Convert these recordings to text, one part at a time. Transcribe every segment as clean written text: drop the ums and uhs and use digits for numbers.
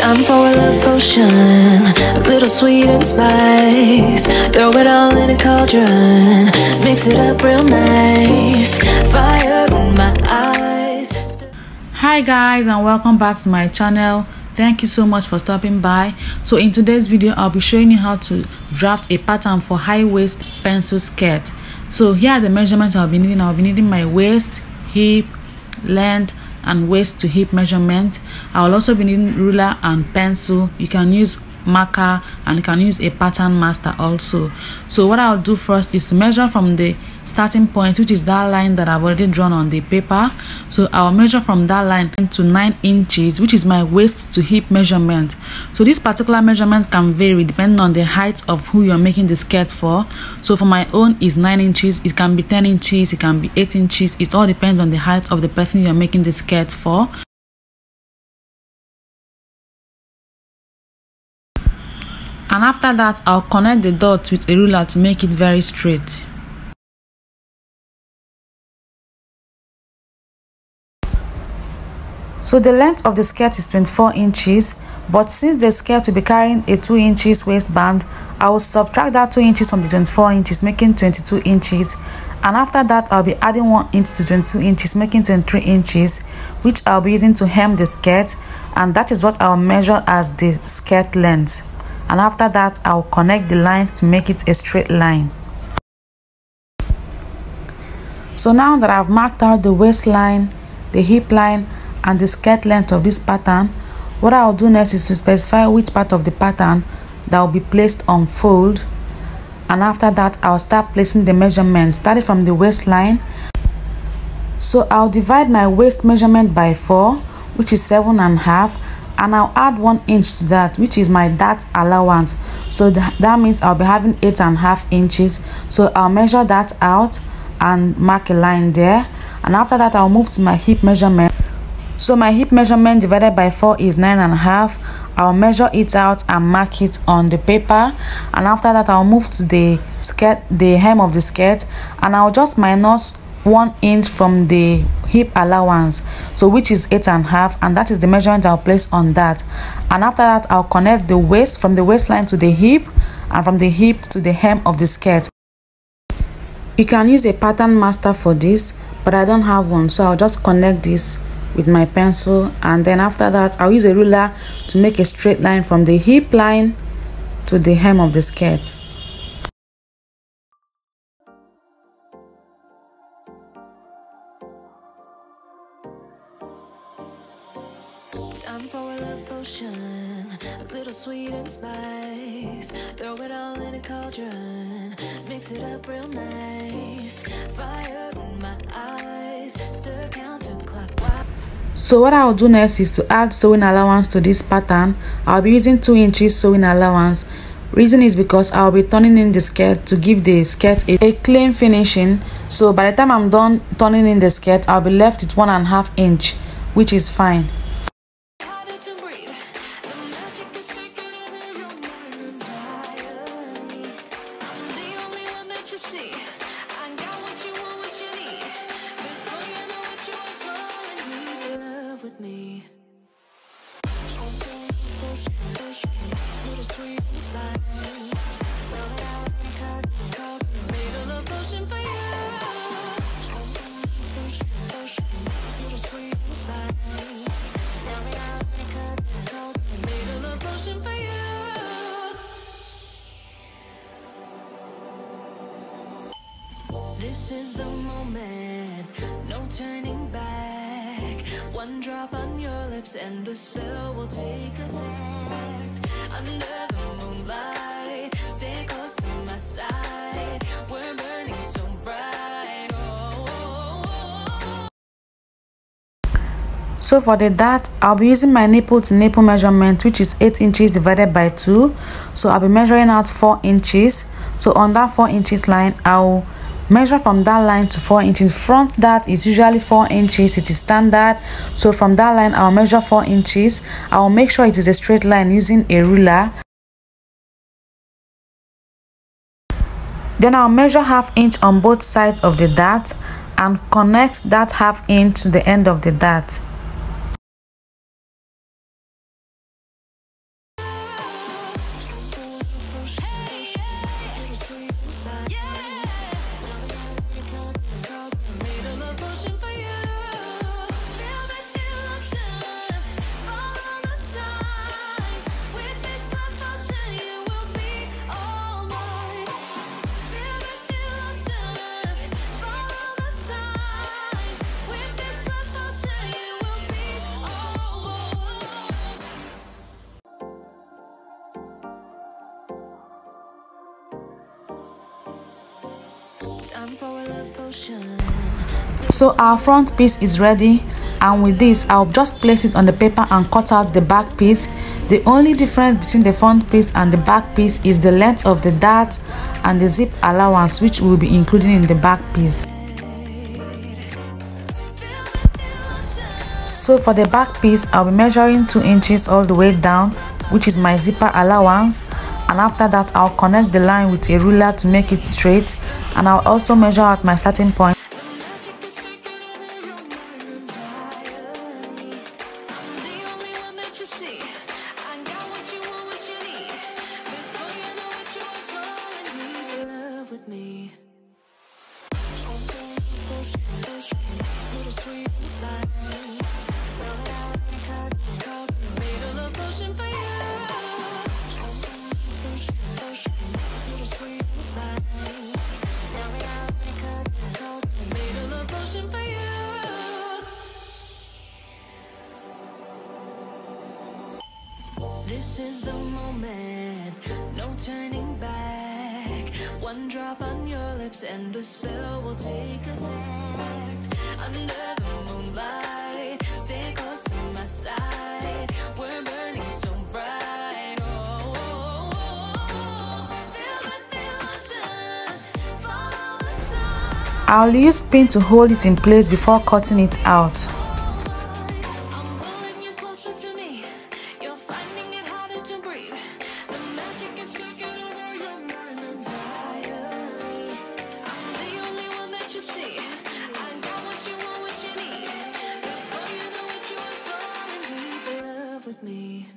Time for a love potion, a little sweet and spice. Throw it all in a cauldron, mix it up real nice. Fire in my eyes. Hi guys, and welcome back to my channel. Thank you so much for stopping by. So in today's video, I'll be showing you how to draft a pattern for high waist pencil skirt. So here are the measurements I'll be needing. I'll be needing my waist, hip, length, and waist to hip measurement. I will also be needing ruler and pencil. You can use marker and you can use a pattern master also. So what I'll do first is to measure from the starting point, which is that line that I've already drawn on the paper. So I'll measure from that line to 9 inches, which is my waist to hip measurement. So these particular measurements can vary depending on the height of who you're making the skirt for. So for my own is 9 inches. It can be 10 inches, it can be 8 inches. It all depends on the height of the person you're making the skirt for. And after that, I'll connect the dots with a ruler to make it very straight. So the length of the skirt is 24 inches, but since the skirt will be carrying a 2 inches waistband, I will subtract that 2 inches from the 24 inches, making 22 inches. And after that, I'll be adding 1 inch to 22 inches, making 23 inches, which I'll be using to hem the skirt. And that is what I'll measure as the skirt length. And after that, I'll connect the lines to make it a straight line. So now that I've marked out the waistline, the hip line, and the skirt length of this pattern, what I'll do next is to specify which part of the pattern that will be placed on fold. And after that, I'll start placing the measurements starting from the waistline. So I'll divide my waist measurement by 4, which is 7.5. And I'll add 1 inch to that, which is my dart allowance. So that means I'll be having 8.5 inches. So I'll measure that out and mark a line there. And after that, I'll move to my hip measurement. So my hip measurement divided by 4 is 9.5. I'll measure it out and mark it on the paper. And after that, I'll move to the skirt, the hem of the skirt, and I'll just minus 1 inch from the hip allowance, so which is 8.5, and that is the measurement I'll place on that. And after that, I'll connect the waist from the waistline to the hip, and from the hip to the hem of the skirt. You can use a pattern master for this, but I don't have one, so I'll just connect this with my pencil. And then after that, I'll use a ruler to make a straight line from the hip line to the hem of the skirt. Time for a love potion, a little sweet and spice. Throw it all in a cauldron, mix it up real nice. Fire in my eyes, stir counterclockwise. So what I'll do next is to add sewing allowance to this pattern. I'll be using 2 inches sewing allowance. Reason is because I'll be turning in the skirt to give the skirt a clean finishing. So by the time I'm done turning in the skirt, I'll be left with 1.5 inch, which is fine. This is the moment, no turning back. One drop on your lips and the spell will take effect. Under the moonlight, stay close to my side. We're burning so bright. So for the dart, I'll be using my nipple to nipple measurement, which is 8 inches divided by 2. So I'll be measuring out 4 inches. So on that 4 inches line, I'll measure from that line to 4 inches. Front dart is usually 4 inches, it is standard. So from that line, I'll measure 4 inches. I'll make sure it is a straight line using a ruler. Then I'll measure ½ inch on both sides of the dart and connect that ½ inch to the end of the dart. Time for a love potion. So our front piece is ready, and with this I'll just place it on the paper and cut out the back piece. The only difference between the front piece and the back piece is the length of the dart and the zip allowance, which we'll be including in the back piece. So for the back piece, I'll be measuring 2 inches all the way down, which is my zipper allowance, and after that I'll connect the line with a ruler to make it straight, and I'll also measure out my starting point. This is the moment, no turning back. One drop on your lips and the spell will take effect. Under the moonlight, stay close to my side. We're burning so bright. Oh, oh, oh. Feel the emotion, follow the sign. I'll use pin to hold it in place before cutting it out. With me.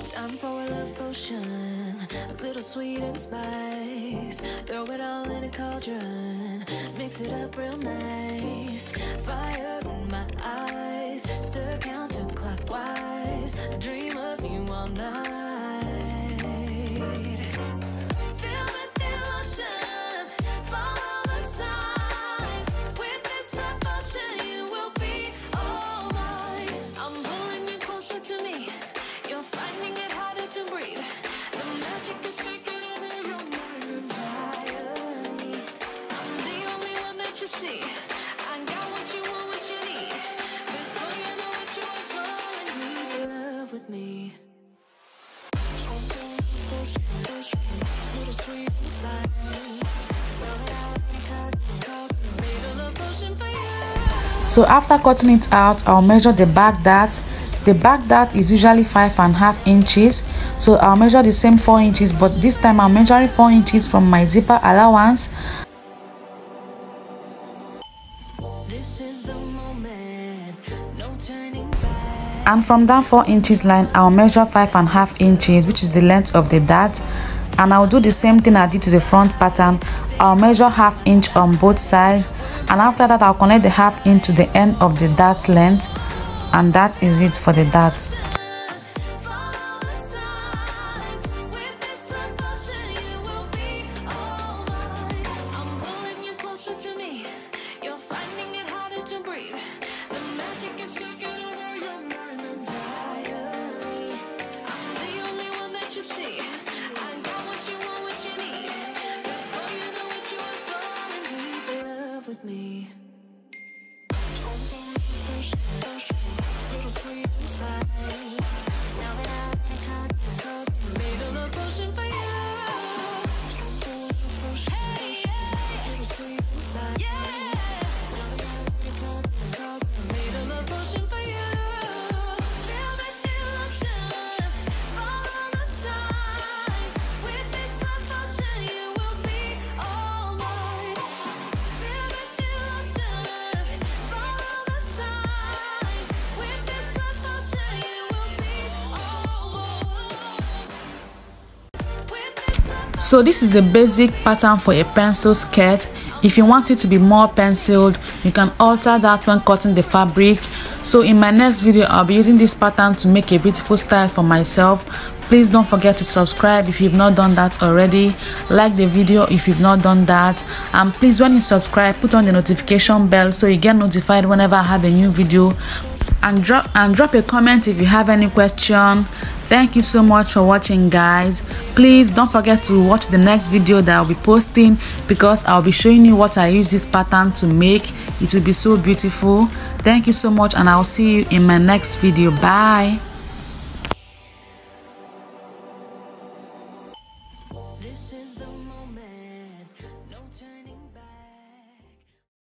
Time for a love potion, a little sweet and spice. Throw it all in a cauldron, mix it up real nice. Fire in my eyes, stir counterclockwise. I dream of you all night. Feel the emotion, follow the signs. With this love potion, you will be all mine. I'm pulling you closer to me. You're finding it harder to breathe. The magic is taking over your mind entirely. I'm the only one that you see. I got what you want, what you need. Before you know it, you are falling deep in love with me. Little sweet spice. Made a love potion for you. So after cutting it out, I'll measure the back dart. The back dart is usually 5.5 inches, so I'll measure the same 4 inches, but this time I'm measuring 4 inches from my zipper allowance. This is the moment, no turning back. And from that 4 inches line, I'll measure 5.5 inches, which is the length of the dart. And I'll do the same thing I did to the front pattern. I'll measure 1/2 inch on both sides, and after that I'll connect the 1/2 inch to the end of the dart length, and that is it for the dart. With me. Feel the emotion. So this is the basic pattern for a pencil skirt. If you want it to be more penciled, you can alter that when cutting the fabric. So in my next video, I'll be using this pattern to make a beautiful style for myself. Please don't forget to subscribe if you've not done that already. Like the video if you've not done that, and please, when you subscribe, put on the notification bell so you get notified whenever I have a new video. And drop a comment if you have any question. Thank you so much for watching, guys. Please don't forget to watch the next video that I'll be posting, because I'll be showing you what I use this pattern to make. It will be so beautiful. Thank you so much, and I'll see you in my next video. Bye.